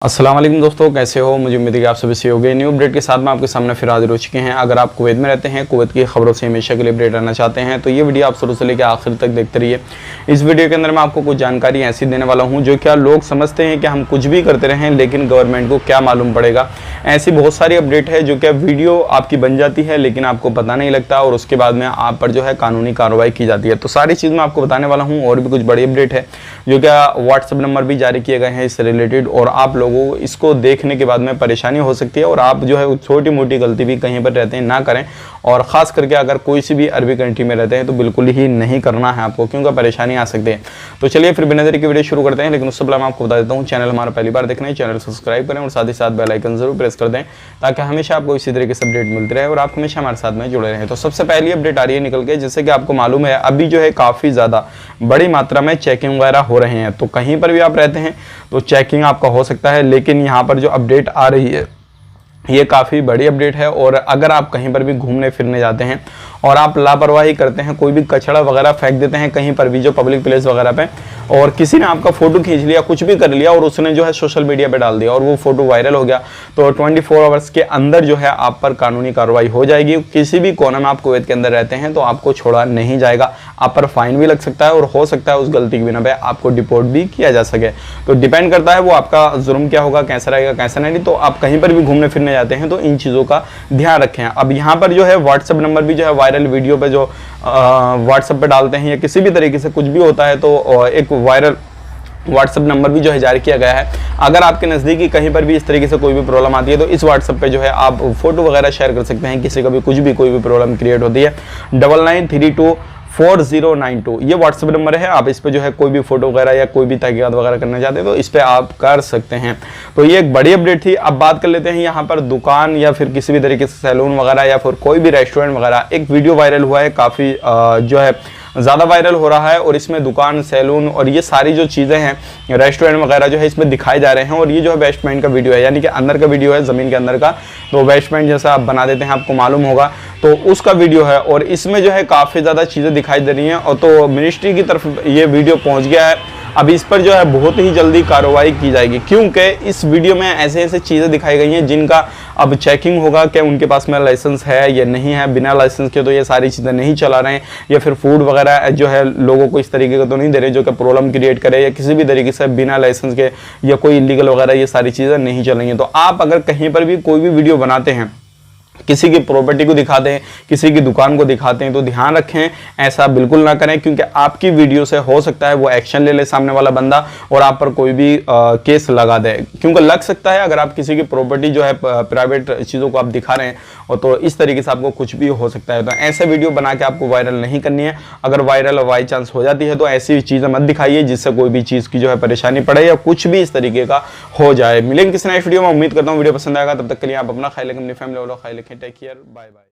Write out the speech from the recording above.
अस्सलाम वालेकुम दोस्तों, कैसे हो। मुझे उम्मीद है कि आप सभी से हो गए। न्यू अपडेट के साथ में आपके सामने फिर हाजिर हो चुके हैं। अगर आप कुवैत में रहते हैं, कुवैत की खबरों से हमेशा के लिए अपडेट रहना चाहते हैं तो ये वीडियो आप शुरू से लेकर आखिर तक देखते रहिए। इस वीडियो के अंदर मैं आपको कुछ जानकारी ऐसी देने वाला हूँ जो क्या लोग समझते हैं कि हम कुछ भी करते रहें लेकिन गवर्नमेंट को क्या मालूम पड़ेगा। ऐसी बहुत सारी अपडेट है जो क्या वीडियो आपकी बन जाती है लेकिन आपको पता नहीं लगता और उसके बाद में आप पर जो है कानूनी कार्रवाई की जाती है। तो सारी चीज़ मैं आपको बताने वाला हूँ। और भी कुछ बड़ी अपडेट है जो क्या व्हाट्सएप नंबर भी जारी किए गए हैं इससे रिलेटेड, और आप लोगों इसको देखने के बाद में परेशानी हो सकती है और आप जो है छोटी मोटी गलती भी कहीं पर रहते हैं ना करें। और ख़ास करके अगर कोई सी भी अरबी कंट्री में रहते हैं तो बिल्कुल ही नहीं करना है आपको, क्योंकि परेशानी आ सकती है। तो चलिए फिर बिना देरी की वीडियो शुरू करते हैं। लेकिन उससे पहले मैं आपको बता देता हूँ, चैनल हमारा पहली बार देखना है चैनल सब्सक्राइब करें और साथ ही साथ बेल आइकन जरूर प्रेस कर दें ताकि हमेशा आपको इसी तरीके से अपडेट मिलती रहे और आप हमेशा हमारे साथ में जुड़े रहें। तो सबसे पहली अपडेट आ रही है निकल के, जैसे कि आपको मालूम है अभी जो है काफ़ी ज़्यादा बड़ी मात्रा में चेकिंग वगैरह हो रहे हैं। तो कहीं पर भी आप रहते हैं तो चेकिंग आपका हो सकता है, लेकिन यहाँ पर जो अपडेट आ रही है ये काफ़ी बड़ी अपडेट है। और अगर आप कहीं पर भी घूमने फिरने जाते हैं और आप लापरवाही करते हैं, कोई भी कचरा वगैरह फेंक देते हैं कहीं पर भी जो पब्लिक प्लेस वगैरह पे, और किसी ने आपका फोटो खींच लिया, कुछ भी कर लिया और उसने जो है सोशल मीडिया पे डाल दिया और वो फोटो वायरल हो गया, तो 24 आवर्स के अंदर जो है आप पर कानूनी कार्रवाई हो जाएगी। किसी भी कोने में आप कुवैत के अंदर रहते हैं तो आपको छोड़ा नहीं जाएगा, आप पर फाइन भी लग सकता है और हो सकता है उस गलती की बिना पे आपको डिपोर्ट भी किया जा सके। तो डिपेंड करता है वो आपका जुर्म क्या होगा, कैसा रहेगा कैसा नहीं। तो आप कहीं पर भी घूमने फिरने जाते हैं तो इन चीज़ों का ध्यान रखें। अब यहाँ पर जो है व्हाट्सएप नंबर भी जो है वायरल वीडियो पे जो व्हाट्सएप पे डालते हैं या किसी भी तरीके से कुछ भी होता है तो एक वायरल व्हाट्सएप नंबर भी जो है जारी किया गया है। अगर आपके नज़दीकी कहीं पर भी इस तरीके से कोई भी प्रॉब्लम आती है तो इस व्हाट्सएप पे जो है आप फोटो वगैरह शेयर कर सकते हैं। किसी का भी कुछ भी कोई भी प्रॉब्लम क्रिएट होती है 99324092 ये व्हाट्सएप नंबर है। आप इस पे जो है कोई भी फोटो वगैरह या कोई भी तहकीकात वगैरह करना चाहते हैं तो इस पे आप कर सकते हैं। तो ये एक बड़ी अपडेट थी। अब बात कर लेते हैं यहाँ पर दुकान या फिर किसी भी तरीके से सैलून वगैरह या फिर कोई भी रेस्टोरेंट वगैरह। एक वीडियो वायरल हुआ है, काफ़ी जो है ज़्यादा वायरल हो रहा है और इसमें दुकान सैलून और ये सारी जो चीज़ें हैं रेस्टोरेंट वगैरह जो है इसमें दिखाए जा रहे हैं। और ये जो है बेसमेंट का वीडियो है, यानी कि अंदर का वीडियो है, ज़मीन के अंदर का। तो बेसमेंट जैसा आप बना देते हैं, आपको मालूम होगा, तो उसका वीडियो है और इसमें जो है काफ़ी ज़्यादा चीज़ें दिखाई दे रही हैं। और तो मिनिस्ट्री की तरफ ये वीडियो पहुँच गया है। अब इस पर जो है बहुत ही जल्दी कार्रवाई की जाएगी, क्योंकि इस वीडियो में ऐसे ऐसे चीज़ें दिखाई गई हैं जिनका अब चेकिंग होगा कि उनके पास में लाइसेंस है या नहीं है। बिना लाइसेंस के तो ये सारी चीज़ें नहीं चला रहे हैं, या फिर फूड वगैरह जो है लोगों को इस तरीके का तो नहीं दे रहे जो कि प्रॉब्लम क्रिएट करे, या किसी भी तरीके से बिना लाइसेंस के या कोई इलीगल वगैरह ये सारी चीज़ें नहीं चल रही हैं। तो आप अगर कहीं पर भी कोई भी वीडियो बनाते हैं, किसी की प्रॉपर्टी को दिखाते हैं, किसी की दुकान को दिखाते हैं, तो ध्यान रखें ऐसा बिल्कुल ना करें, क्योंकि आपकी वीडियो से हो सकता है वो एक्शन ले ले सामने वाला बंदा और आप पर कोई भी केस लगा दे। क्योंकि लग सकता है अगर आप किसी की प्रॉपर्टी जो है प्राइवेट चीज़ों को आप दिखा रहे हैं और तो इस तरीके से आपको कुछ भी हो सकता है। तो ऐसे वीडियो बना के आपको वायरल नहीं करनी है। अगर वायरल बाई चांस हो जाती है तो ऐसी चीज़ें मत दिखाइए जिससे कोई भी चीज़ की जो है परेशानी पड़े या कुछ भी इस तरीके का हो जाए। मिलेंगे किसी नेक्स्ट वीडियो में, उम्मीद करता हूँ वीडियो पसंद आएगा। तब तक के लिए आप अपना ख्याल रखें, अपनी फैमिली वालों का ख्याल रखें। Take care, bye bye.